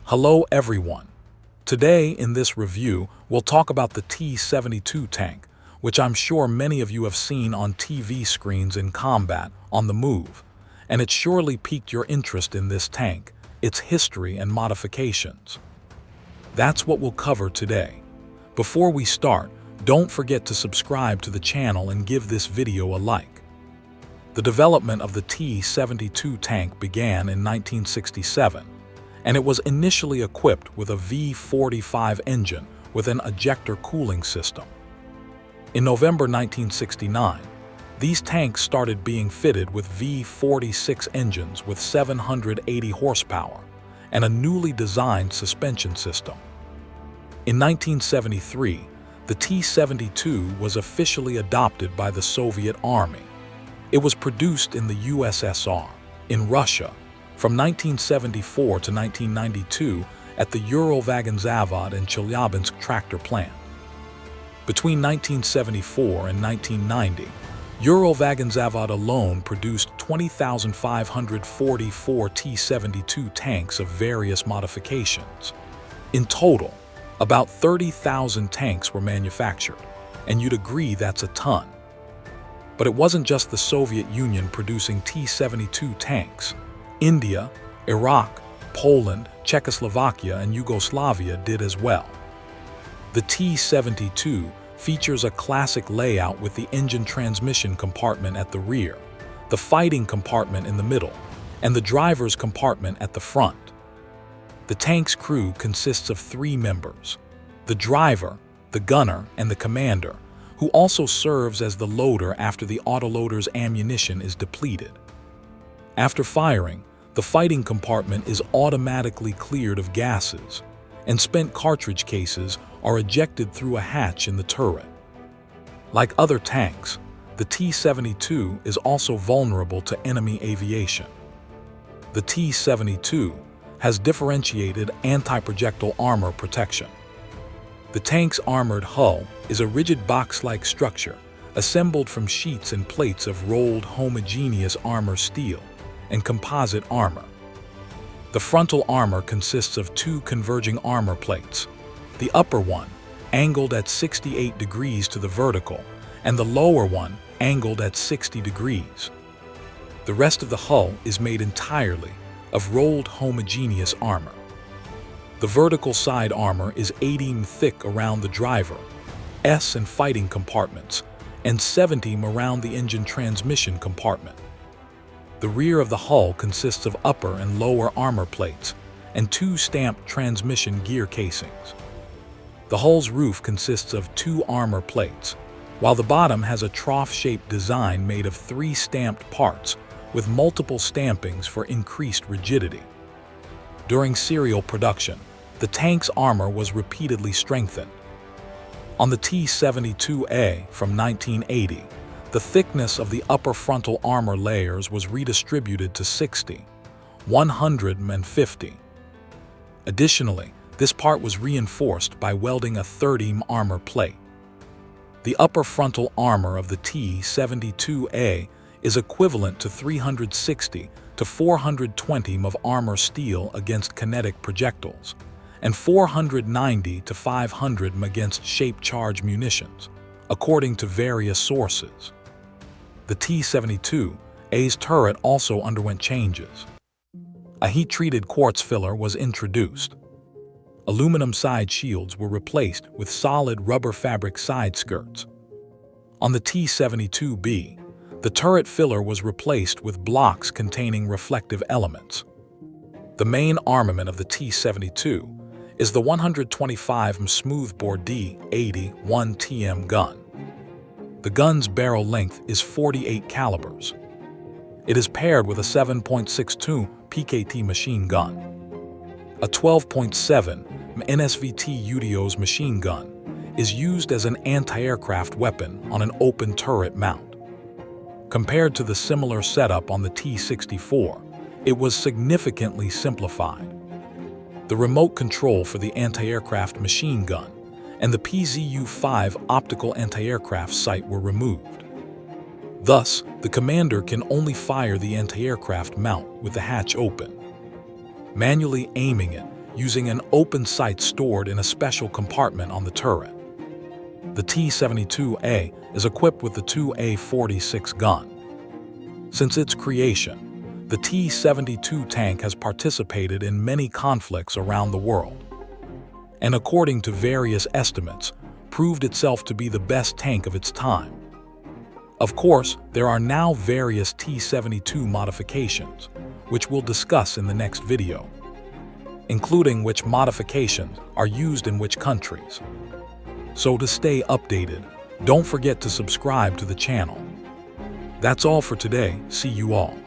Hello everyone. Today in this review, we'll talk about the T-72 tank, which I'm sure many of you have seen on TV screens in combat, on the move. And it surely piqued your interest in this tank, its history and modifications. That's what we'll cover today. Before we start, don't forget to subscribe to the channel and give this video a like. The development of the T-72 tank began in 1967, and it was initially equipped with a V-45 engine with an ejector cooling system. In November 1969, these tanks started being fitted with V-46 engines with 780 horsepower and a newly designed suspension system. In 1973, the T-72 was officially adopted by the Soviet Army. It was produced in the USSR, in Russia, from 1974 to 1992 at the Ural-Vagonzavod and Chelyabinsk tractor plant. Between 1974 and 1990, Ural-Vagonzavod alone produced 20,544 T-72 tanks of various modifications. In total, about 30,000 tanks were manufactured, and you'd agree that's a ton. But it wasn't just the Soviet Union producing T-72 tanks. India, Iraq, Poland, Czechoslovakia, and Yugoslavia did as well. The T-72 features a classic layout with the engine transmission compartment at the rear, the fighting compartment in the middle, and the driver's compartment at the front. The tank's crew consists of 3 members: the driver, the gunner, and the commander, who also serves as the loader after the autoloader's ammunition is depleted. After firing, the fighting compartment is automatically cleared of gases, and spent cartridge cases are ejected through a hatch in the turret. Like other tanks, the T-72 is also vulnerable to enemy aviation. The T-72 has differentiated anti-projectile armor protection. The tank's armored hull is a rigid box-like structure assembled from sheets and plates of rolled homogeneous armor steel and composite armor. The frontal armor consists of 2 converging armor plates, the upper one angled at 68 degrees to the vertical and the lower one angled at 60 degrees. The rest of the hull is made entirely of rolled homogeneous armor. The vertical side armor is 80 mm thick around the driver, S and fighting compartments, and 70 mm around the engine transmission compartment. The rear of the hull consists of upper and lower armor plates and 2 stamped transmission gear casings. The hull's roof consists of 2 armor plates, while the bottom has a trough-shaped design made of 3 stamped parts with multiple stampings for increased rigidity. During serial production, the tank's armor was repeatedly strengthened. On the T-72A from 1980, the thickness of the upper frontal armor layers was redistributed to 60, 100, and 50. Additionally, this part was reinforced by welding a 30 mm armor plate. The upper frontal armor of the T-72A is equivalent to 360 to 420 mm of armor steel against kinetic projectiles, and 490 to 500 mm against shape charge munitions, according to various sources. The T-72A's turret also underwent changes. A heat-treated quartz filler was introduced. Aluminum side shields were replaced with solid rubber fabric side skirts. On the T-72B, the turret filler was replaced with blocks containing reflective elements. The main armament of the T-72 is the 125 mm smoothbore D-80 1TM gun. The gun's barrel length is 48 calibers. It is paired with a 7.62 PKT machine gun. A 12.7 NSVT UDO's machine gun is used as an anti-aircraft weapon on an open turret mount. Compared to the similar setup on the T-64, it was significantly simplified. The remote control for the anti-aircraft machine gun and the PZU-5 optical anti-aircraft sight were removed. Thus, the commander can only fire the anti-aircraft mount with the hatch open. Manually aiming it using an open sight stored in a special compartment on the turret. The T-72A is equipped with the 2A46 gun. Since its creation, the T-72 tank has participated in many conflicts around the world, and according to various estimates, proved itself to be the best tank of its time. Of course, there are now various T-72 modifications, which we'll discuss in the next video, including which modifications are used in which countries. So to stay updated, don't forget to subscribe to the channel. That's all for today. See you all.